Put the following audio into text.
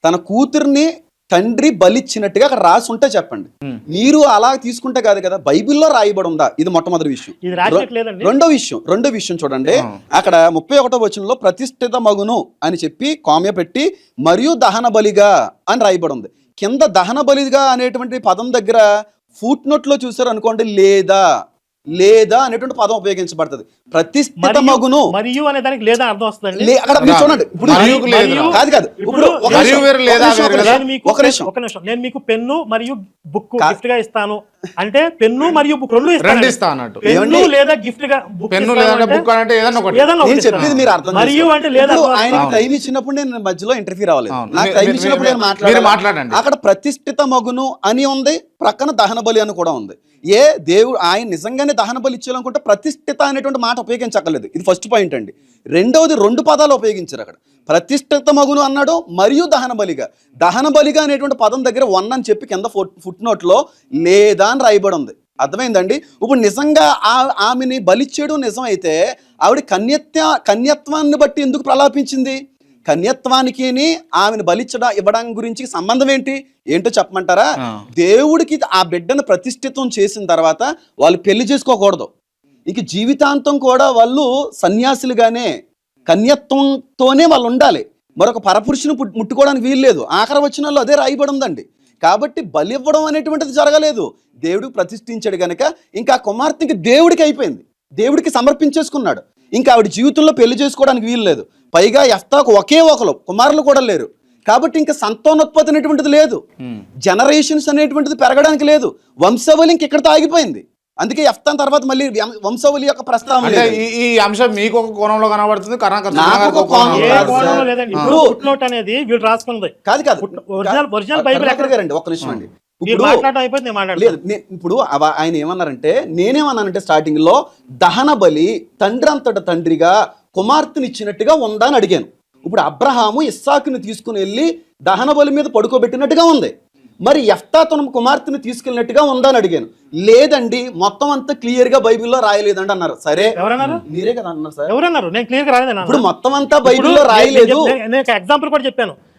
తన కూతుర్ని తండ్రి బలిచ్చినట్టుగా అక్కడ రాసి ఉంటే చెప్పండి. మీరు అలా తీసుకుంటే కాదు కదా, బైబిల్లో రాయబడి ఉందా? ఇది మొట్టమొదటి విషయం. రెండో విషయం చూడండి, అక్కడ 31వ వచనంలో ప్రతిష్ఠిత మగును అని చెప్పి కామ్య పెట్టి మరియు దహన బలిగా అని రాయబడి ఉంది. కింద దహన బలిగా అనేటువంటి పదం దగ్గర ఫుట్ నోట్ లో చూసారు అనుకోండి, లేదా అనేటువంటి పదం ఉపయోగించబడుతుంది. ప్రతిష్ఠిత మగును మరియు అనే దానికి లేదా అర్థం వస్తుంది. అక్కడ మీరు చూడండి, ఇప్పుడు కాదు ఇప్పుడు ఒక నిమిషం, నేను మీకు పెన్ను మరియు బుక్ గిఫ్ట్ గా ఇస్తాను అంటే పెన్ను మరియు బుక్ రెండు ఇస్తాను. పెన్ను లేదా గిఫ్ట్ గా పెన్ను లేదా బుక్ అంటే ఏదన్నా ఒకటి. నేను చెప్పేది మీరు అర్థం మరియు అంటే లేదా. ఆయన టైం ఇచ్చినప్పుడు నేను మధ్యలో ఇంటర్ఫీర్ అవ్వలేదు. నాకు టైం ఇచ్చినప్పుడు నేను మాట్లాడండి. అక్కడ ప్రతిష్ఠిత మగును అని ఉంది, ప్రక్కన దహన బలి అని కూడా ఉంది. దేవుడు ఆయన నిజంగానే దహన బలి ఇచ్చేయాలనుకుంటే ప్రతిష్ఠిత అనేటువంటి మాట ఉపయోగించక్కర్లేదు. ఇది ఫస్ట్ పాయింట్ అండి. రెండవది, రెండు పదాలు ఉపయోగించారు అక్కడ. ప్రతిష్ఠిత మగును అన్నాడు మరియు దహన బలిగా అనేటువంటి పదం దగ్గర 1 అని చెప్పి కింద ఫుట్ నోట్ లో లేదా అని రాయబడి ఉంది. అర్థమైందండి? ఇప్పుడు నిజంగా ఆమెని బలిచ్చేయడం నిజం అయితే ఆవిడ కన్యత్వాన్ని బట్టి ఎందుకు ప్రలాపించింది? కన్యత్వానికి ఆమెను ఇవ్వడం గురించి సంబంధం ఏంటో చెప్పమంటారా? దేవుడికి ఆ బిడ్డను ప్రతిష్ఠితం చేసిన తర్వాత వాళ్ళు పెళ్లి చేసుకోకూడదు. ఇక జీవితాంతం కూడా వాళ్ళు సన్యాసులుగానే కన్యత్వంతోనే వాళ్ళు ఉండాలి. మరొక పరపురుషుని ముట్టుకోవడానికి వీల్లేదు. ఆఖరి వచనాల్లో అదే రాయబడి ఉందండి. కాబట్టి బలి ఇవ్వడం అనేటువంటిది జరగలేదు. దేవుడు ప్రతిష్ఠించాడు గనక ఇంకా కుమార్తెకి దేవుడికి అయిపోయింది, దేవుడికి సమర్పించేసుకున్నాడు. ఇంకా ఆవిడ జీవితంలో పెళ్లి చేసుకోవడానికి వీలు లేదు. పైగా యెఫ్తాకు ఒకే ఒకరు కుమారులు కూడా లేరు. కాబట్టి ఇంకా సంతానోత్పత్తి అనేటువంటిది లేదు, జనరేషన్స్ అనేటువంటిది పెరగడానికి లేదు. వంశవళి ఇంక ఇక్కడితో ఆగిపోయింది. అందుకే యెఫ్తా తర్వాత మళ్ళీ వంశవళి యొక్క ప్రస్తావన లేదు. ఈ అంశం మీకు ఒక కోణంలో కనబడుతుంది, ఇప్పుడు ఆయన ఏమన్నారంటే, నేనేమన్నానంటే స్టార్టింగ్ లో దహన బలి తండ్రి అంతట తండ్రిగా కుమార్తెని ఇచ్చినట్టుగా ఉందా అని అడిగాను. ఇప్పుడు అబ్రహాము ఇస్సాకుని తీసుకుని వెళ్ళి దహన బలి మీద పడుకోబెట్టినట్టుగా ఉంది. మరి యెఫ్తా తన కుమార్తెను తీసుకెళ్ళినట్టుగా ఉందా అని అడిగాను. లేదండి, మొత్తం అంతా క్లియర్ గా బైబిల్లో రాయలేదండి అన్నారు. సరే, మీరే కదా అన్నారు సార్. ఎవరన్నారు? నేను క్లియర్ గా రాయలేదు. ఇప్పుడు మొత్తం అంతా బైబిల్లో రాయలేదు. నేను ఎగ్జాంపుల్ కూడా చెప్పాను.